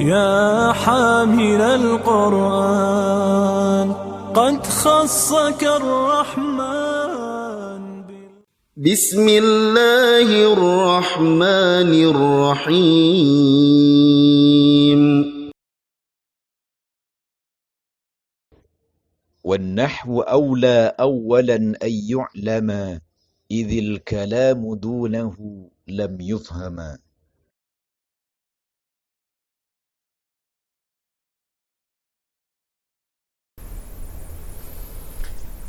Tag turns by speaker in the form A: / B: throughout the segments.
A: يا حامل القرآن قد خصك الرحمن.
B: بسم الله الرحمن الرحيم.
C: والنحو أولى أولا أن يعلم إذ الكلام دونه لم يفهم.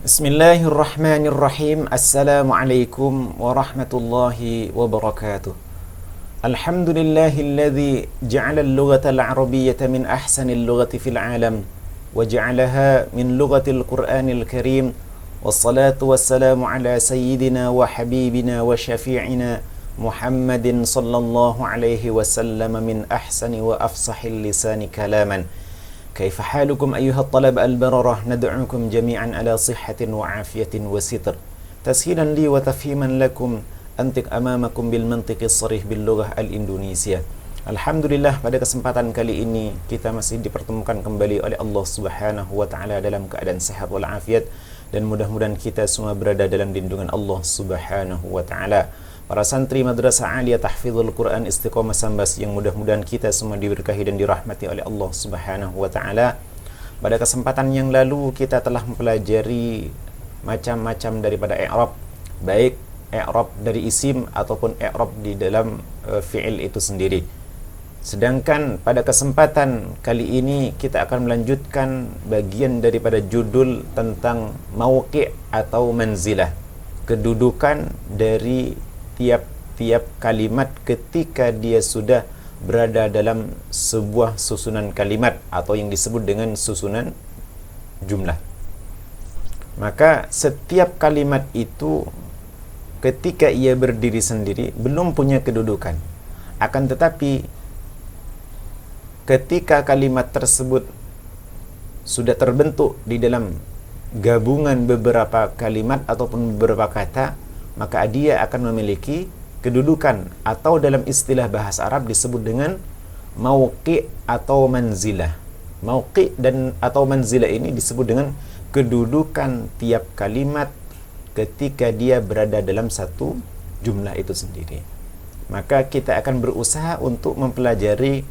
D: Bismillahirrahmanirrahim. Assalamualaikum warahmatullahi wabarakatuh. Alhamdulillahilladzi ja'ala al-lughata al-arabiyyata min ahsanil lughati fil alam wa ja'alaha min lughatil Qur'anil Karim. Wassalatu wassalamu ala sayyidina wa habibina wa syafi'ina Muhammadin sallallahu alaihi wasallam min ahsani wa afsahil lisani kalaman. كيف حالكم أيها الطلبة البررة؟ ندعوكم جميعا على صحة وعافية وستر تسهيلا لي وتفهيما لكم أنطق أمامكم بالمنطق الصريح باللغة الإندونيسية. Alhamdulillah, pada kesempatan kali ini kita masih dipertemukan kembali oleh Allah Subhanahu wa taala dalam keadaan sehat walafiat, dan mudah-mudahan kita semua berada dalam lindungan Allah Subhanahu wa taala. Para santri Madrasah Aliyah Tahfidzul Quran Istiqomah Sambas yang mudah-mudahan kita semua diberkahi dan dirahmati oleh Allah Subhanahu wa taala. Pada kesempatan yang lalu kita telah mempelajari macam-macam daripada i'rab, baik i'rab dari isim ataupun i'rab di dalam fi'il itu sendiri. Sedangkan pada kesempatan kali ini kita akan melanjutkan bagian daripada judul tentang mauqi' atau manzilah, kedudukan dari tiap-tiap kalimat ketika dia sudah berada dalam sebuah susunan kalimat atau yang disebut dengan susunan jumlah. Maka setiap kalimat itu ketika ia berdiri sendiri belum punya kedudukan. Akan tetapi ketika kalimat tersebut sudah terbentuk di dalam gabungan beberapa kalimat ataupun beberapa kata, maka dia akan memiliki kedudukan atau dalam istilah bahasa Arab disebut dengan mauqi' atau manzilah. Mauqi' dan atau manzilah ini disebut dengan kedudukan tiap kalimat ketika dia berada dalam satu jumlah itu sendiri. Maka kita akan berusaha untuk mempelajari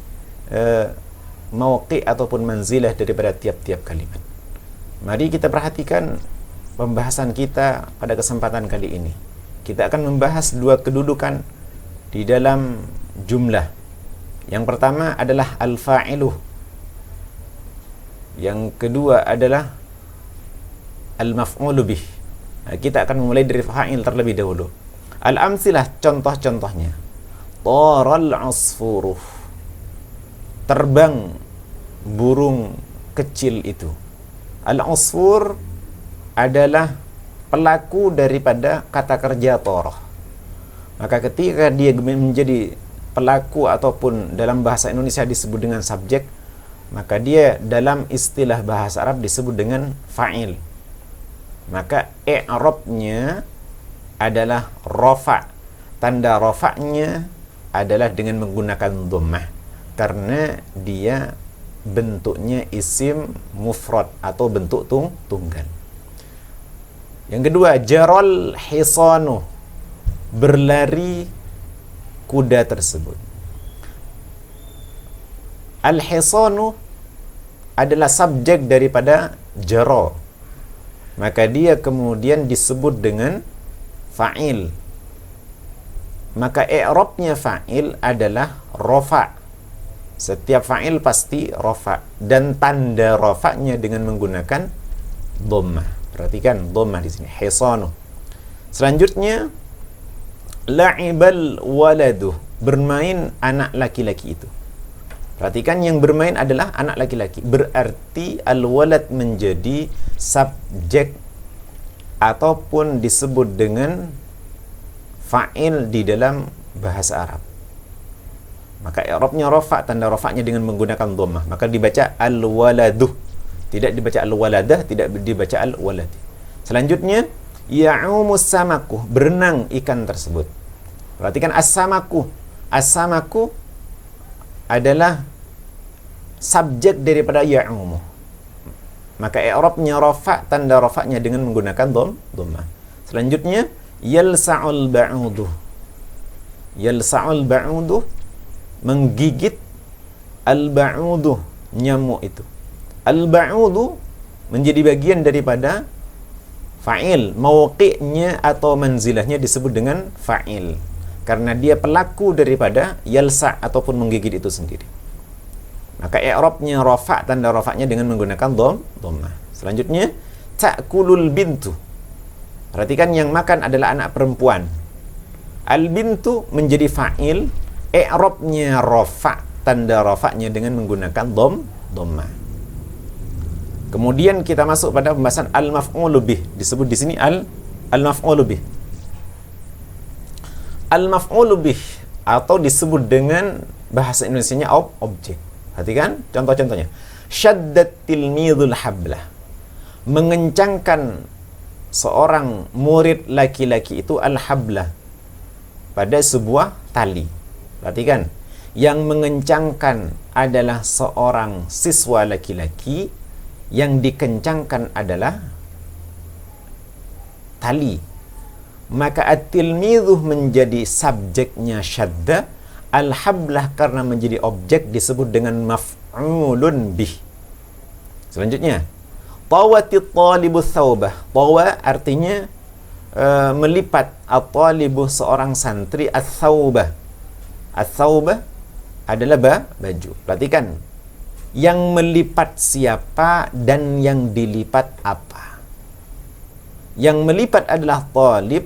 D: mauqi' ataupun manzilah daripada tiap-tiap kalimat. Mari kita perhatikan pembahasan kita pada kesempatan kali ini. Kita akan membahas dua kedudukan di dalam jumlah. Yang pertama adalah al-fa'iluh. Yang kedua adalah al-maf'ulu bih. Nah, kita akan memulai dari fa'il terlebih dahulu. Al-amsilah, contoh-contohnya. Taral asfuruh. Terbang burung kecil itu. Al-asfur adalah pelaku daripada kata kerja toroh. Maka ketika dia menjadi pelaku ataupun dalam bahasa Indonesia disebut dengan subjek, maka dia dalam istilah bahasa Arab disebut dengan fa'il. Maka i'rabnya adalah rafa'. Tanda rafa'nya adalah dengan menggunakan dhammah, karena dia bentuknya isim mufrad atau bentuk tunggal. Yang kedua, jaral hisanu, berlari kuda tersebut. Al-hisanu adalah subjek daripada jara, maka dia kemudian disebut dengan fa'il. Maka i'rabnya fa'il adalah rafa'. Setiap fa'il pasti rafa', dan tanda rafa'nya dengan menggunakan dhammah. Perhatikan dhammah di sini, hisanu. Selanjutnya, la'ibal waladu, bermain anak laki-laki itu. Perhatikan, yang bermain adalah anak laki-laki. Berarti al-walad menjadi subjek ataupun disebut dengan fa'il di dalam bahasa Arab. Maka i'rabnya rafa', tanda rafa'nya dengan menggunakan dhammah. Maka dibaca al-waladu. Tidak dibaca al-waladah, tidak dibaca al-walad. Selanjutnya, ya'umus samaku, berenang ikan tersebut. Perhatikan as-samaku. As-samaku adalah subjek daripada ya'umu. Maka i'rabnya rafa, tanda rafa'nya dengan menggunakan dhammah. Selanjutnya yalsa'ul ba'udu. Yalsa'ul ba'udu, menggigit al-ba'udu, nyamuk itu. Al-ba'udu menjadi bagian daripada fa'il, mauqi'nya atau manzilahnya disebut dengan fa'il karena dia pelaku daripada yalsa' ataupun menggigit itu sendiri. Maka i'rabnya rafa, tanda rafa'nya dengan menggunakan dhammah. Selanjutnya ta'kulul bintu. Perhatikan, yang makan adalah anak perempuan. Al-bintu menjadi fa'il, i'rabnya rafa, tanda rafa'nya dengan menggunakan dhammah. Kemudian kita masuk pada pembahasan al-maf'ulu bih. Disebut di sini al-maf'ulu bih. Al-maf'ulu bih atau disebut dengan bahasa Indonesianya objek. Perhatikan contoh-contohnya. Syaddat tilmidul hablah. Mengencangkan seorang murid laki-laki itu al-hablah pada sebuah tali. Perhatikan, yang mengencangkan adalah seorang siswa laki-laki, yang dikencangkan adalah tali. Maka at-tilmidhu menjadi subjeknya syadda, al-hablah karena menjadi objek disebut dengan maf'ulun bih. Selanjutnya tawatit talibu thawbah. Tawa artinya melipat, at-talibu seorang santri, at-thawbah. At-thawbah adalah baju. Perhatikan, yang melipat siapa dan yang dilipat apa. Yang melipat adalah talib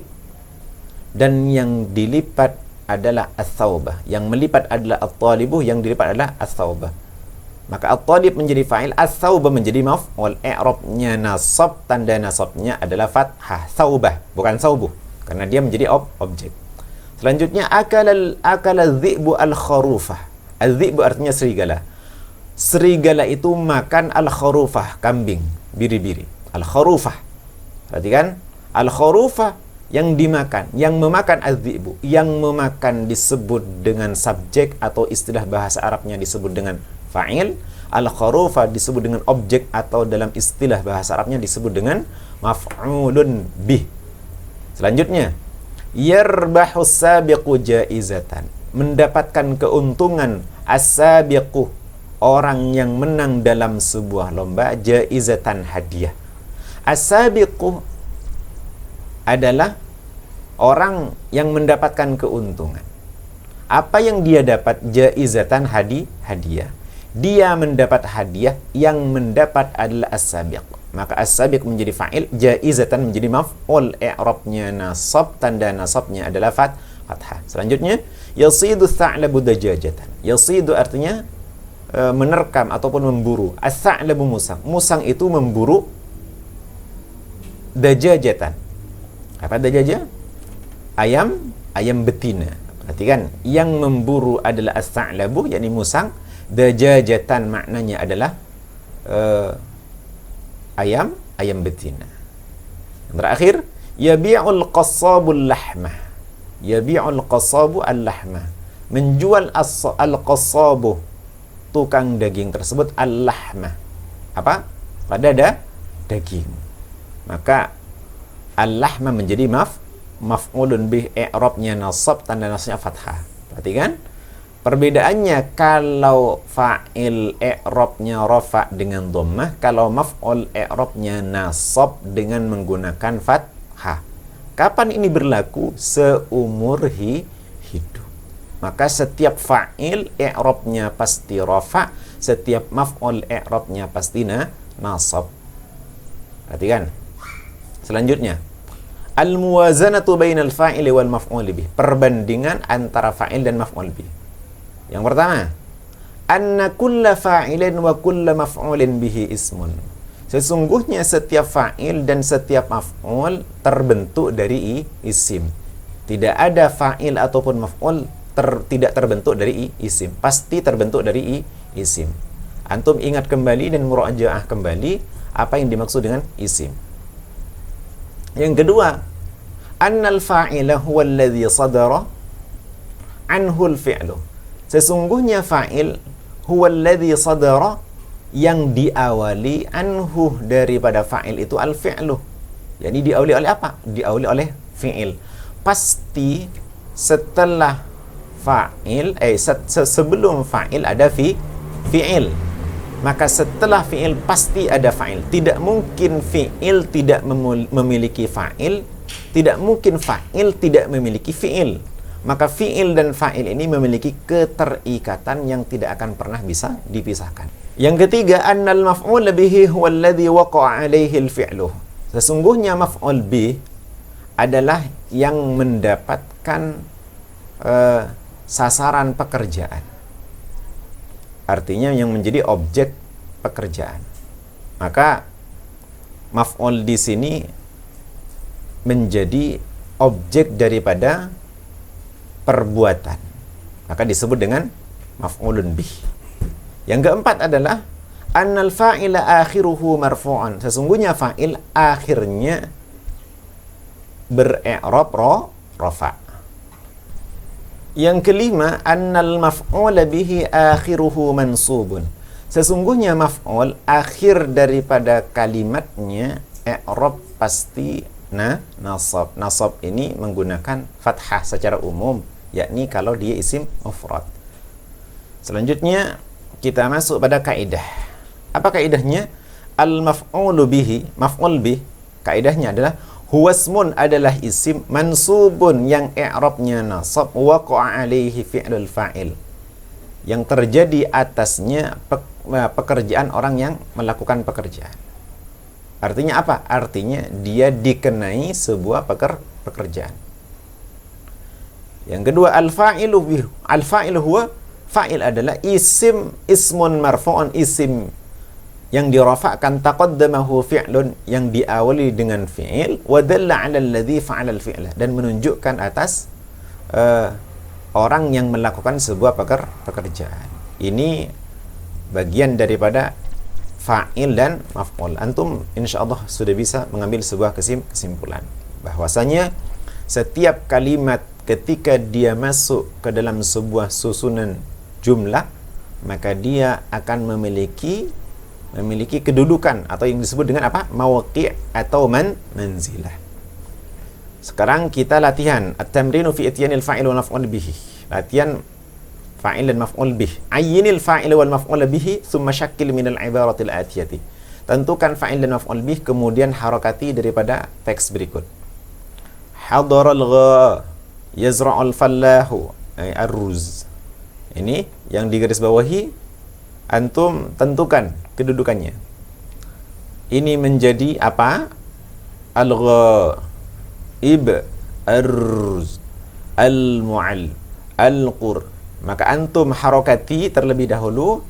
D: dan yang dilipat adalah as-thawbah. Yang melipat adalah at-talibu, yang dilipat adalah as-thawbah. Maka at-talib menjadi fa'il, as-thawbah menjadi maf'ul. I'rabnya nasab, tanda nasabnya adalah fathah. Thawbah, bukan thawbuh, karena dia menjadi objek. Selanjutnya akala dhi'bu al-kharufah. Al-dhi'bu artinya serigala. Serigala itu makan al-kharufah, kambing, biri-biri. Al-kharufah. Perhatikan, al-kharufah yang dimakan, yang memakan az-dhi'bu. Yang memakan disebut dengan subjek atau istilah bahasa Arabnya disebut dengan fa'il. Al-kharufah disebut dengan objek atau dalam istilah bahasa Arabnya disebut dengan maf'ulun bih. Selanjutnya, yarbahus sabiqu jaizatan. Mendapatkan keuntungan as-sabiqu, orang yang menang dalam sebuah lomba, jaizatan hadiah. As-sabiqu adalah orang yang mendapatkan keuntungan. Apa yang dia dapat? Jaizatan hadiah. Dia mendapat hadiah, yang mendapat adalah as-sabiq. Maka as-sabiq menjadi fa'il, jaizatan menjadi maf'ul. I'rabnya nasab, tanda nasabnya adalah fathah. Selanjutnya, yasidu tha'labu dajajatan. Yasidu artinya menerkam ataupun memburu. As-tha'labu musang. Musang itu memburu dajajatan. Apa dajajah? Ayam betina. Perhatikan, yang memburu adalah as-tha'labu, yakni musang. Dajajatan maknanya adalah ayam betina. Yang terakhir, yabi'ul qassabul lahmah. Yabi'ul qassabu al-lahmah. Menjual al-qassabu, tukang daging tersebut, al-lahmah. Apa? Pada daging. Maka al-lahmah menjadi maf'ulun bih, i'rabnya nasab, tanda nasabnya fathah. Perhatikan, perbedaannya kalau fa'il i'rabnya rafa dengan dhammah, kalau maf'ul i'rabnya nasab dengan menggunakan fathah. Kapan ini berlaku? Seumur hidup. Maka setiap fa'il i'rabnya pasti rafa, setiap maf'ul i'rabnya pasti nasab. Perhatikan. Selanjutnya, al-muwazanatu bainal fa'ili wal maf'ul bih. Perbandingan antara fa'il dan maf'ul bih. Yang pertama, anna kulla fa'ilin wa kulla maf'ulin bihi ismun. Sesungguhnya setiap fa'il dan setiap maf'ul terbentuk dari isim. Tidak ada fa'il ataupun maf'ul tidak terbentuk dari isim. Pasti terbentuk dari isim. Antum ingat kembali dan murajaah kembali apa yang dimaksud dengan isim. Yang kedua, annal fa'ila huwa alladhi sadara anhu al-fi'lu. Sesungguhnya fa'il huwallazi sadara, yang diawali anhu daripada fa'il itu al-fi'lu. Jadi diawali oleh apa? Diawali oleh fi'il. Pasti setelah fa'il, sebelum fa'il ada fi'il. Maka setelah fi'il pasti ada fa'il. Tidak mungkin fi'il tidak memiliki fa'il, tidak mungkin fa'il tidak memiliki fi'il. Maka fi'il dan fa'il ini memiliki keterikatan yang tidak akan pernah bisa dipisahkan. Yang ketiga, annal maf'ul bihi huwallazi waqa'a 'alaihi al-fi'lu. Sesungguhnya maf'ul bih adalah yang mendapatkan sasaran pekerjaan. Artinya yang menjadi objek pekerjaan. Maka maf'ul di sini menjadi objek daripada perbuatan. Maka disebut dengan maf'ulun bih. Yang keempat adalah annal fa'ila akhiruhu marfu'an. Sesungguhnya fa'il akhirnya ber-i'rab rafa'. Yang kelima, annal maf'ula bihi akhiruhu mansubun. Sesungguhnya maf'ul akhir daripada kalimatnya i'rab pasti nasab. Nasab ini menggunakan fathah secara umum, yakni kalau dia isim mufrad. Selanjutnya kita masuk pada kaidah. Apa kaidahnya? Al-maf'ulu bihi, maf'ul bih, kaidahnya adalah huwasmun adalah isim mansubun yang i'rabnya nasab waqa'a 'alaihi fi'lul fa'il. Yang terjadi atasnya pekerjaan orang yang melakukan pekerjaan. Artinya apa? Artinya dia dikenai sebuah pekerjaan. Yang kedua, al-fa'ilu bih. Al-fa'ilu huwa, fa'il adalah ismun marfu'un, isim yang dirafa'kan taqaddamahu fi'lun, yang diawali dengan fi'il, wa dalla 'ala alladhi fa'ala al-fi'la, dan menunjukkan atas orang yang melakukan sebuah pekerjaan. Ini bagian daripada fa'il dan maf'ul. Antum insyaallah sudah bisa mengambil sebuah kesimpulan bahwasanya setiap kalimat ketika dia masuk ke dalam sebuah susunan jumlah, maka dia akan memiliki kedudukan atau yang disebut dengan apa? Mawqi' atau manzilah. Sekarang kita latihan at-tamrinu fi ityanil fa'il wal maf'ul bihi. Latihan fa'il dan maf'ul bih. Ayyinil fa'il wal maf'ul bihi thumma syakkil minal ibaratil atiyati. Tentukan fa'il dan maf'ul bih, kemudian harakati daripada teks berikut. Hadaral gha yazra'ul fallahu ar-ruz. Ini yang digaris bawahi, antum tentukan kedudukannya. Ini menjadi apa? Al-ghaib, ar-ruz, al-mu'al, al-qur. Maka antum harakati terlebih dahulu,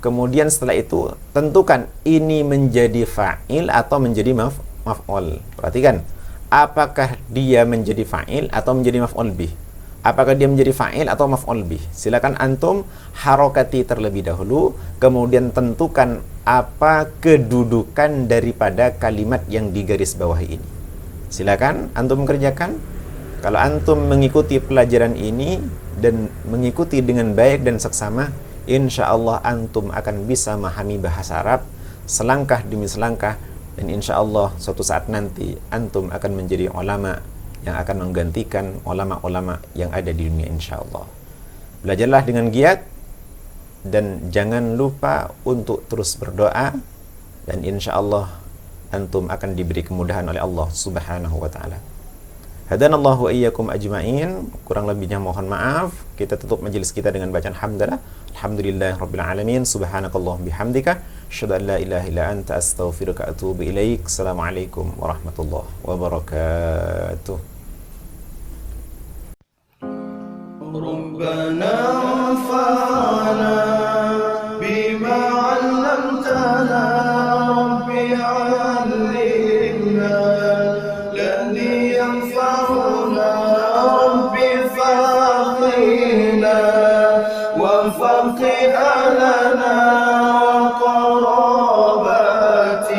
D: kemudian setelah itu tentukan ini menjadi fa'il atau menjadi maf'ul. Perhatikan, apakah dia menjadi fa'il atau menjadi maf'ul bih? Apakah dia menjadi fa'il atau maf'ul bih? Silakan antum harakati terlebih dahulu, kemudian tentukan apa kedudukan daripada kalimat yang digaris bawahi ini. Silakan antum kerjakan. Kalau antum mengikuti pelajaran ini dan mengikuti dengan baik dan seksama, insya Allah antum akan bisa memahami bahasa Arab selangkah demi selangkah, dan insya Allah suatu saat nanti antum akan menjadi ulama yang akan menggantikan ulama-ulama yang ada di dunia, insya Allah. Belajarlah dengan giat dan jangan lupa untuk terus berdoa, dan insya Allah antum akan diberi kemudahan oleh Allah Subhanahu wa ta'ala. Hadanallahu wa iyyakum ajma'in. Kurang lebihnya mohon maaf. Kita tutup majelis kita dengan bacaan hamdalah. Alhamdulillahirabbil alamin. Subhanakallah bihamdika asyhadu an la ilaha illa anta astaghfiruka wa atubu ilaik. Assalamualaikum warahmatullahi wabarakatuh.
A: ربنا انفعنا بما علمتنا ربي علمنا الذي ينفعنا ربي فقهنا وفقه لنا وقرابات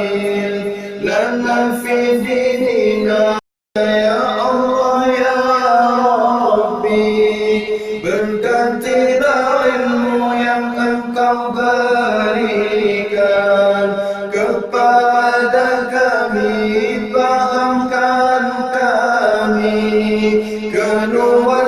A: لنا في ديننا يا berikan kepada kami, pahamkan kami kedua